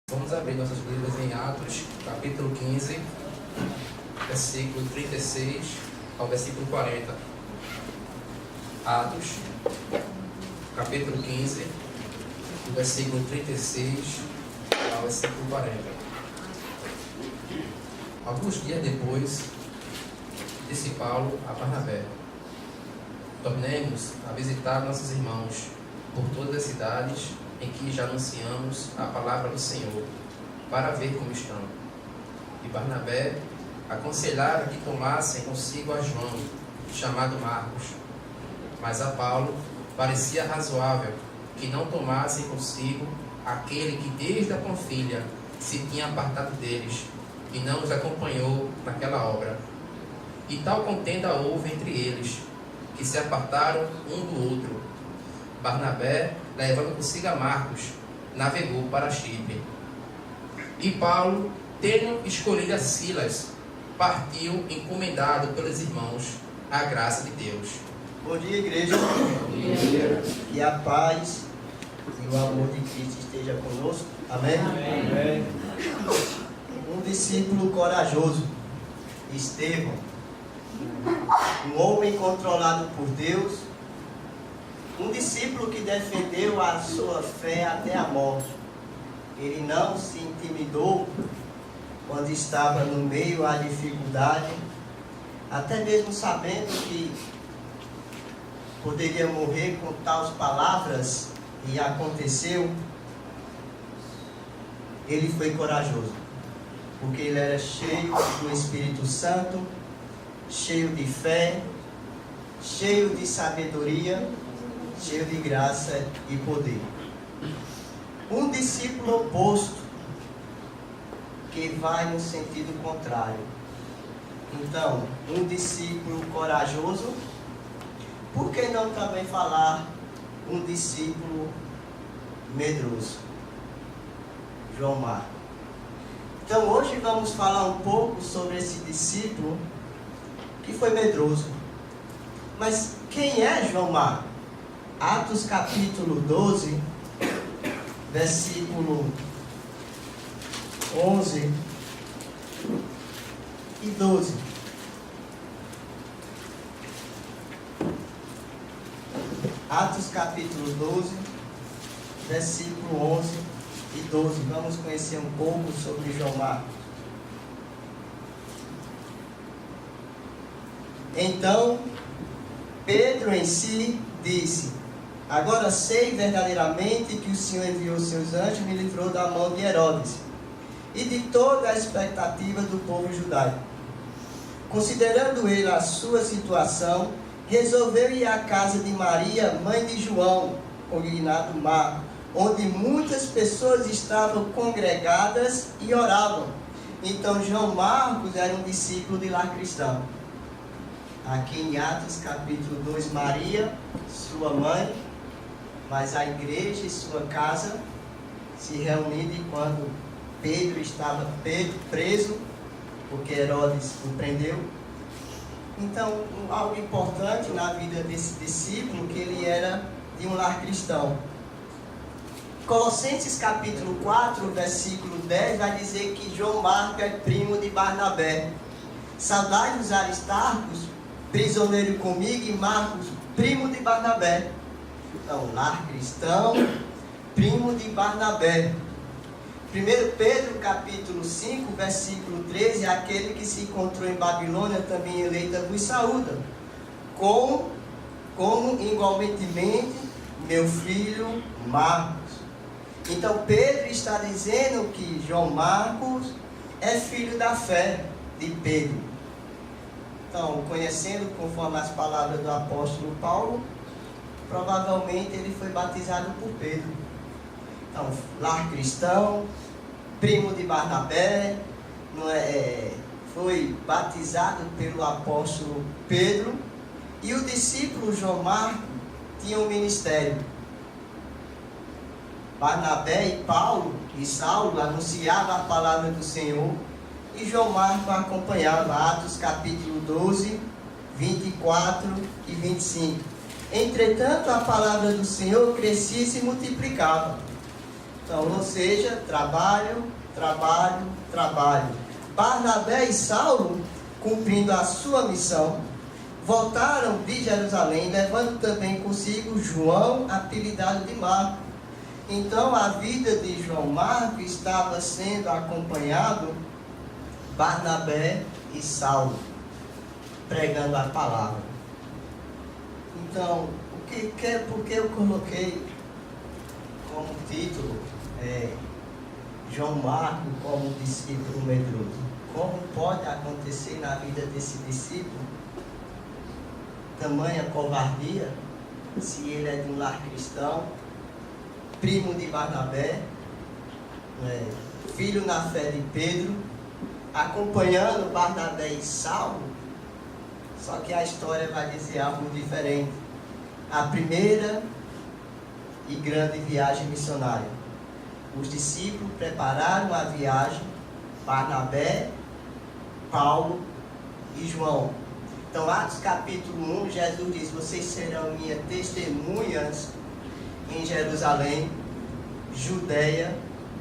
Vamos abrir nossas Bíblias em Atos, capítulo 15, versículo 36 ao versículo 40. Atos, capítulo 15, do versículo 36 ao versículo 40. Alguns dias depois, disse Paulo a Barnabé: tornemos a visitar nossos irmãos por todas as cidades em que já anunciamos a palavra do Senhor, para ver como estão. E Barnabé aconselhara que tomassem consigo a João, chamado Marcos. Mas a Paulo parecia razoável que não tomassem consigo aquele que desde a Panfilha se tinha apartado deles e não os acompanhou naquela obra. E tal contenda houve entre eles, que se apartaram um do outro. Barnabé, levando consigo a Marcos, navegou para Chipre. E Paulo, tendo escolhido a Silas, partiu encomendado pelos irmãos à graça de Deus. Bom dia, igreja. Bom dia. Que a paz e o amor de Cristo esteja conosco. Amém? Amém. Um discípulo corajoso, Estevão, um homem controlado por Deus, um discípulo que defendeu a sua fé até a morte. Ele não se intimidou quando estava no meio à dificuldade, até mesmo sabendo que poderia morrer com tais palavras, e aconteceu. Ele foi corajoso, porque ele era cheio do Espírito Santo, cheio de fé, cheio de sabedoria, cheio de graça e poder. Um discípulo oposto, que vai no sentido contrário. Então, um discípulo corajoso, por que não também falar um discípulo medroso? João Marcos. Então, hoje vamos falar um pouco sobre esse discípulo que foi medroso. Mas quem é João Marcos? Atos capítulo 12, versículo 11 e 12. Atos capítulo 12, versículo 11 e 12. Vamos conhecer um pouco sobre João Marcos. Então, Pedro em si disse: agora sei verdadeiramente que o Senhor enviou seus anjos e me livrou da mão de Herodes e de toda a expectativa do povo judaico. Considerando ele a sua situação, resolveu ir à casa de Maria, mãe de João, cognominado Marcos, onde muitas pessoas estavam congregadas e oravam. Então João Marcos era um discípulo de lar cristão. Aqui em Atos capítulo 2, Maria, sua mãe, mas a igreja e sua casa se reunindo quando Pedro estava preso, porque Herodes o prendeu. Então, algo importante na vida desse discípulo, que ele era de um lar cristão. Colossenses capítulo 4, versículo 10, vai dizer que João Marcos é primo de Barnabé. Saudai os Aristarcos, prisioneiro comigo, e Marcos, primo de Barnabé. Então, lar cristão, primo de Barnabé. 1 Pedro capítulo 5, versículo 13, aquele que se encontrou em Babilônia, também eleita, vos saúda, como igualmente meu filho Marcos. Então Pedro está dizendo que João Marcos é filho da fé de Pedro. Então, conhecendo conforme as palavras do apóstolo Paulo, provavelmente ele foi batizado por Pedro. Então, lar cristão, primo de Barnabé, foi batizado pelo apóstolo Pedro. E o discípulo João Marcos tinha um ministério. Barnabé e Paulo e Saulo anunciavam a palavra do Senhor, e João Marcos acompanhava. Atos capítulo 12, 24 e 25. Entretanto, a palavra do Senhor crescia e se multiplicava, Então, ou seja, trabalho, trabalho, trabalho. Barnabé e Saulo, cumprindo a sua missão, voltaram de Jerusalém, levando também consigo João, apelidado de Marco. Então, a vida de João Marco estava sendo acompanhado Barnabé e Saulo, pregando a palavra. Então, por que eu coloquei como título João Marco como discípulo medroso? Como pode acontecer na vida desse discípulo tamanha covardia, se ele é de um lar cristão, primo de Barnabé, filho na fé de Pedro, acompanhando Barnabé e Saulo? Só que a história vai dizer algo diferente. A primeira e grande viagem missionária. Os discípulos prepararam a viagem, Barnabé, Paulo e João. Então, Atos capítulo 1, Jesus diz: vocês serão minhas testemunhas em Jerusalém, Judeia,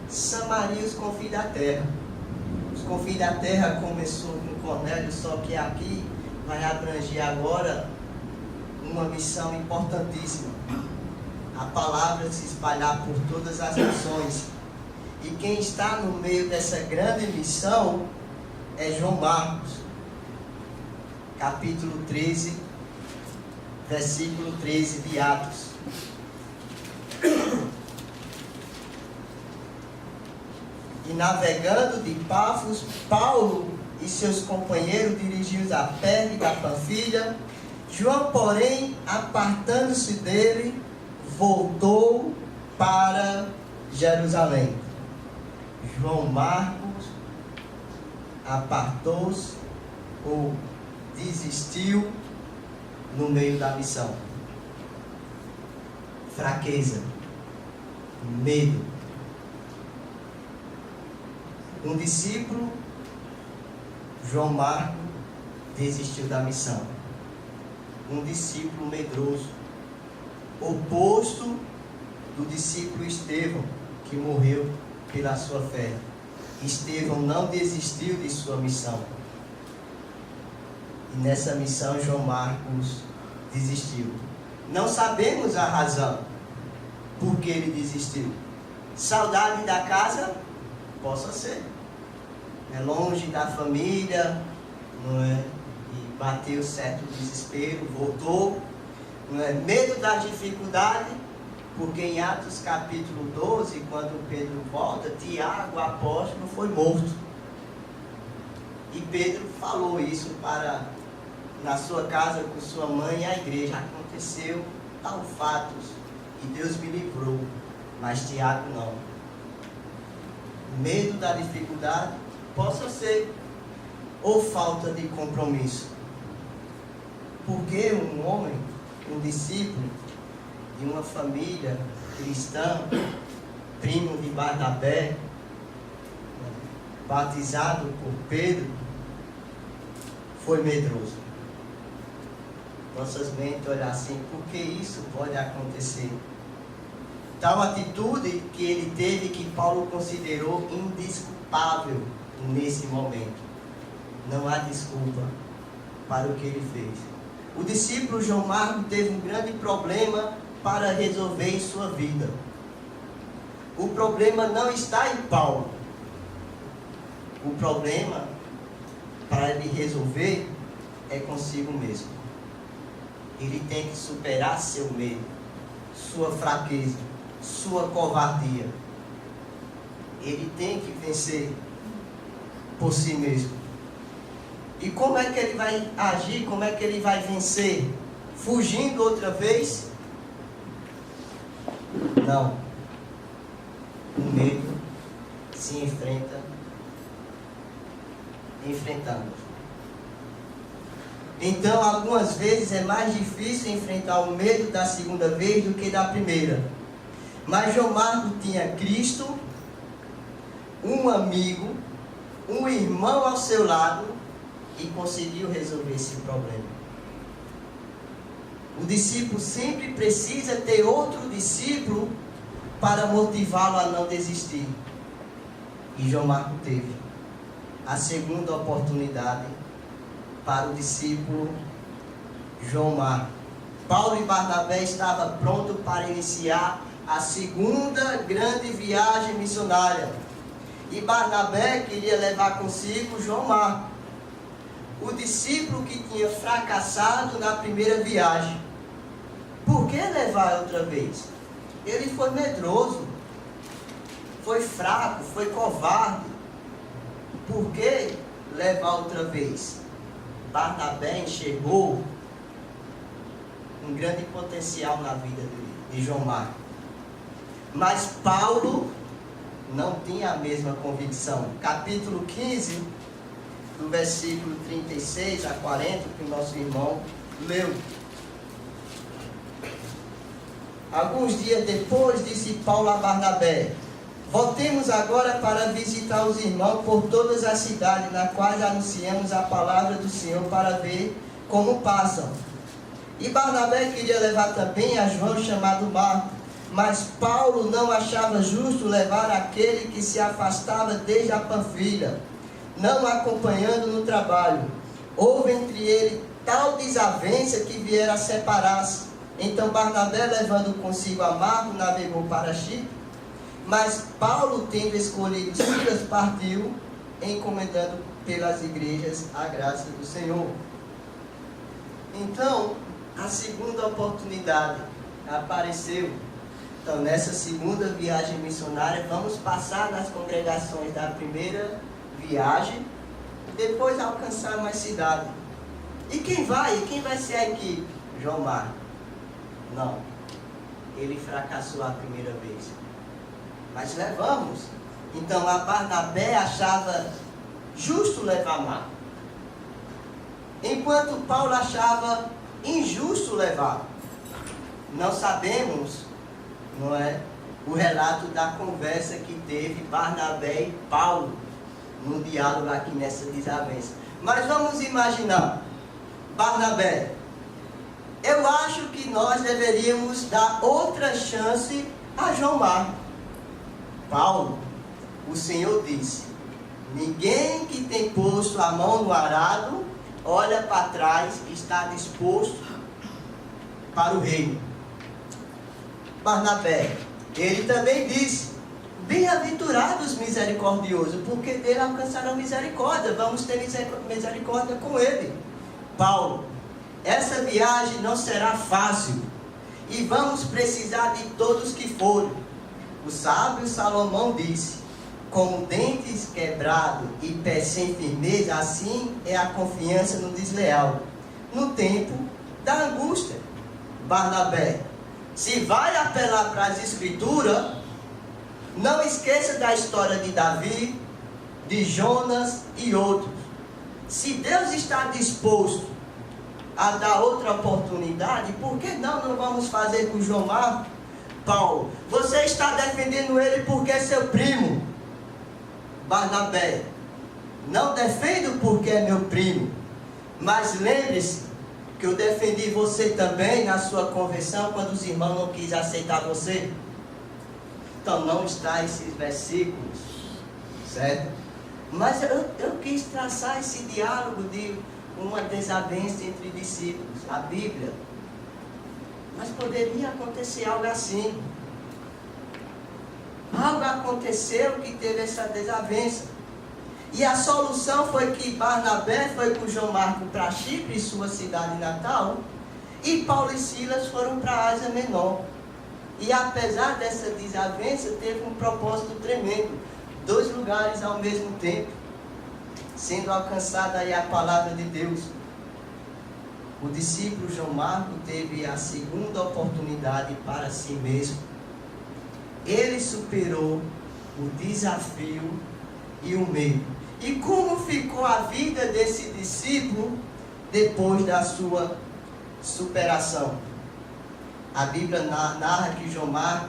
Samaria e os confins da terra. Os confins da terra começou com Cornélio, só que aqui vai abranger agora uma missão importantíssima. A palavra se espalhar por todas as nações. E quem está no meio dessa grande missão é João Marcos. Capítulo 13, versículo 13 de Atos. E navegando de Pafos, Paulo e seus companheiros dirigiam-se a Perge da Panfilha. João, porém, apartando-se dele, voltou para Jerusalém. João Marcos apartou-se ou desistiu no meio da missão. Fraqueza, medo. Um discípulo, João Marcos, desistiu da missão. Um discípulo medroso, oposto do discípulo Estevão, que morreu pela sua fé. Estevão não desistiu de sua missão. E nessa missão João Marcos desistiu. Não sabemos a razão por que ele desistiu. Saudade da casa? Possa ser. É longe da família, não é? E bateu certo desespero, voltou. Não é? Medo da dificuldade, porque em Atos capítulo 12, quando Pedro volta, Tiago, apóstolo, foi morto. E Pedro falou isso na sua casa com sua mãe e a igreja. Aconteceu tal fatos e Deus me livrou, mas Tiago não. Medo da dificuldade, possa ser, ou falta de compromisso. Porque um homem, um discípulo de uma família cristã, primo de Barnabé, batizado por Pedro, foi medroso. Nossas mentes olham assim: por que isso pode acontecer? Tal atitude que ele teve, que Paulo considerou indesculpável nesse momento. Não há desculpa para o que ele fez. O discípulo João Marcos teve um grande problema para resolver em sua vida. O problema não está em Paulo. O problema para ele resolver é consigo mesmo. Ele tem que superar seu medo, sua fraqueza, sua covardia. Ele tem que vencer por si mesmo. E como é que ele vai agir? Como é que ele vai vencer? Fugindo outra vez? Não. O medo se enfrenta enfrentando. Então, algumas vezes é mais difícil enfrentar o medo da segunda vez do que da primeira. Mas João Marcos tinha Cristo, um amigo, um irmão ao seu lado, e conseguiu resolver esse problema. O discípulo sempre precisa ter outro discípulo para motivá-lo a não desistir. E João Marcos teve a segunda oportunidade para o discípulo João Marcos. Paulo e Barnabé estavam prontos para iniciar a segunda grande viagem missionária. E Barnabé queria levar consigo João Marcos, o discípulo que tinha fracassado na primeira viagem. Por que levar outra vez? Ele foi medroso, foi fraco, foi covarde. Por que levar outra vez? Barnabé enxergou um grande potencial na vida de João Marcos. Mas Paulo não tinha a mesma convicção. Capítulo 15, do versículo 36 a 40, que o nosso irmão leu. Alguns dias depois, disse Paulo a Barnabé: voltemos agora para visitar os irmãos por todas as cidades nas quais anunciamos a palavra do Senhor, para ver como passam. E Barnabé queria levar também a João, chamado Marcos, mas Paulo não achava justo levar aquele que se afastava desde a Panfilha, não acompanhando no trabalho. Houve entre ele tal desavença que viera a separar-se. Então Barnabé, levando consigo a Marcos, navegou para Chipre, mas Paulo, tendo escolhido Silas, partiu, encomendando pelas igrejas a graça do Senhor. Então, a segunda oportunidade apareceu. Então, nessa segunda viagem missionária, vamos passar nas congregações da primeira viagem e depois alcançar mais cidades. E quem vai? E quem vai ser a equipe? João Marcos. Não. Ele fracassou a primeira vez. Mas levamos. Então, a Barnabé achava justo levar Marcos, enquanto Paulo achava injusto levar. Não sabemos, não é, o relato da conversa que teve Barnabé e Paulo no diálogo aqui nessa desavença. Mas vamos imaginar, Barnabé: eu acho que nós deveríamos dar outra chance a João Marcos. Paulo: o Senhor disse: ninguém que tem posto a mão no arado olha para trás e está disposto para o reino. Barnabé: ele também disse: bem-aventurados misericordiosos, porque dele alcançarão misericórdia, vamos ter misericórdia com ele. Paulo: essa viagem não será fácil, e vamos precisar de todos que forem. O sábio Salomão disse: como dentes quebrados e pés sem firmeza, assim é a confiança no desleal, no tempo da angústia. Barnabé: se vai apelar para as escrituras, não esqueça da história de Davi, de Jonas e outros. Se Deus está disposto a dar outra oportunidade, por que não vamos fazer com João Marcos? Paulo: você está defendendo ele porque é seu primo. Barnabé: não defendo porque é meu primo, mas lembre-se que eu defendi você também na sua conversão, quando os irmãos não quiseram aceitar você. Então não está esses versículos, certo? Mas eu quis traçar esse diálogo de uma desavença entre discípulos, a Bíblia. Mas poderia acontecer algo assim. Algo aconteceu que teve essa desavença. E a solução foi que Barnabé foi com João Marcos para Chipre, sua cidade natal, e Paulo e Silas foram para a Ásia Menor. E apesar dessa desavença, teve um propósito tremendo. 2 lugares ao mesmo tempo, sendo alcançada aí a palavra de Deus. O discípulo João Marcos teve a segunda oportunidade para si mesmo. Ele superou o desafio e o medo. E como ficou a vida desse discípulo depois da sua superação? A Bíblia narra que João Marcos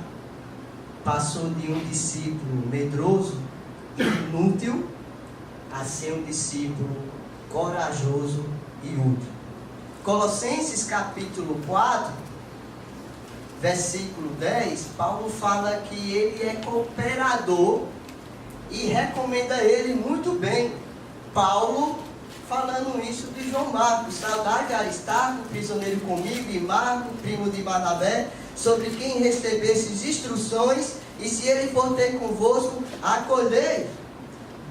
passou de um discípulo medroso e inútil a ser um discípulo corajoso e útil. Colossenses capítulo 4 versículo 10, Paulo fala que ele é cooperador e recomenda ele muito bem. Paulo falando isso de João Marcos: saudade de Aristarco, prisioneiro comigo, e Marco, primo de Barnabé, sobre quem recebesses instruções, e se ele for ter convosco, acolhei.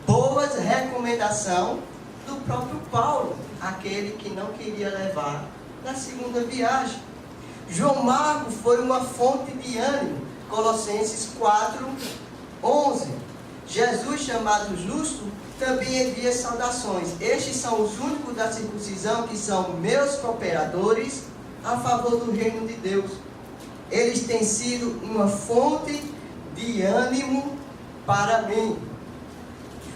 Boas recomendação do próprio Paulo, aquele que não queria levar na segunda viagem. João Marcos foi uma fonte de ânimo. Colossenses 4:11. Jesus, chamado justo, também envia saudações. Estes são os únicos da circuncisão que são meus cooperadores a favor do reino de Deus. Eles têm sido uma fonte de ânimo para mim.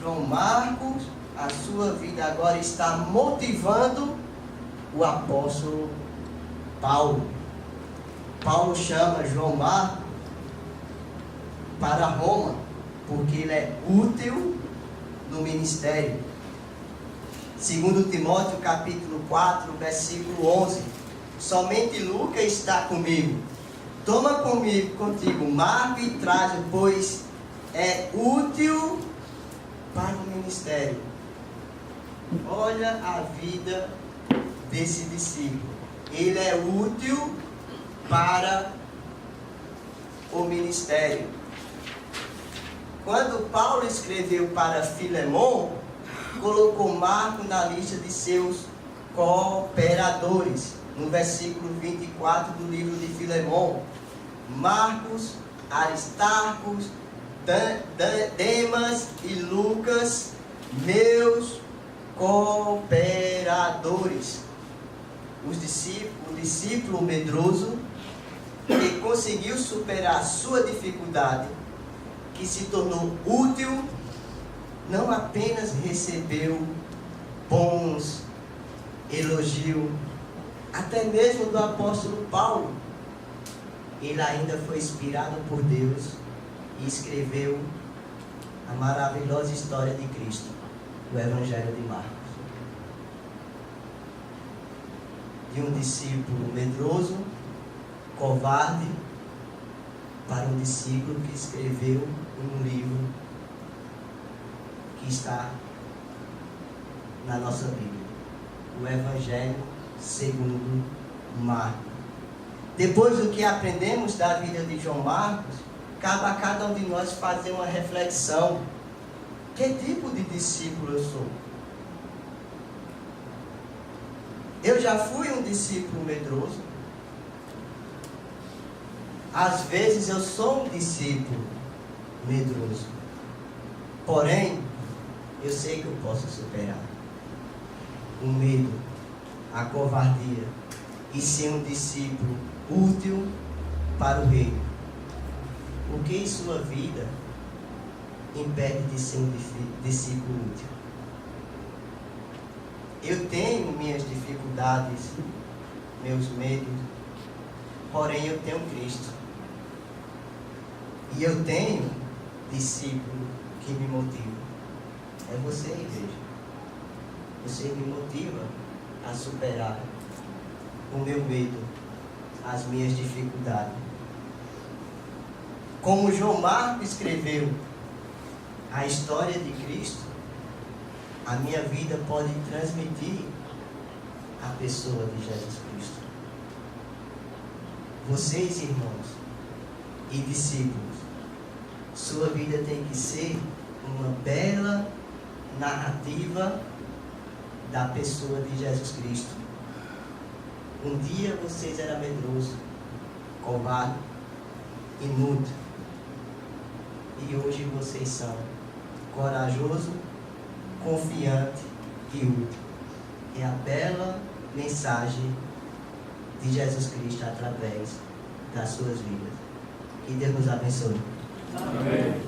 João Marcos, a sua vida agora está motivando o apóstolo Paulo. Paulo chama João Marcos para Roma, porque ele é útil no ministério. 2 Timóteo capítulo 4, versículo 11. Somente Lucas está comigo. Toma contigo Marcos e traze-o, pois é útil para o ministério. Olha a vida desse discípulo. Ele é útil para o ministério. Quando Paulo escreveu para Filemon, colocou Marcos na lista de seus cooperadores. No versículo 24 do livro de Filemon: Marcos, Aristarco, Demas e Lucas, meus cooperadores. O discípulo medroso que conseguiu superar sua dificuldade, que se tornou útil, não apenas recebeu bons elogios, até mesmo do apóstolo Paulo. Ele ainda foi inspirado por Deus e escreveu a maravilhosa história de Cristo, o Evangelho de Marcos. De um discípulo medroso, covarde, para um discípulo que escreveu um livro que está na nossa Bíblia, o Evangelho segundo Marcos. Depois do que aprendemos da vida de João Marcos, cabe a cada um de nós fazer uma reflexão. Que tipo de discípulo eu sou? Eu já fui um discípulo medroso. Às vezes eu sou um discípulo medroso. Porém, eu sei que eu posso superar o medo, a covardia, e ser um discípulo útil para o reino. O que em sua vida impede de ser um discípulo útil? Eu tenho minhas dificuldades, meus medos, porém eu tenho Cristo. E eu tenho discípulo que me motiva. É você, igreja. Você me motiva a superar o meu medo, as minhas dificuldades. Como João Marcos escreveu a história de Cristo, a minha vida pode transmitir a pessoa de Jesus Cristo. Vocês, irmãos e discípulos, sua vida tem que ser uma bela narrativa da pessoa de Jesus Cristo. Um dia vocês eram medrosos, covardes, inúteis. E hoje vocês são corajosos, confiantes e úteis. É a bela mensagem de Jesus Cristo através das suas vidas. Que Deus nos abençoe. Amém.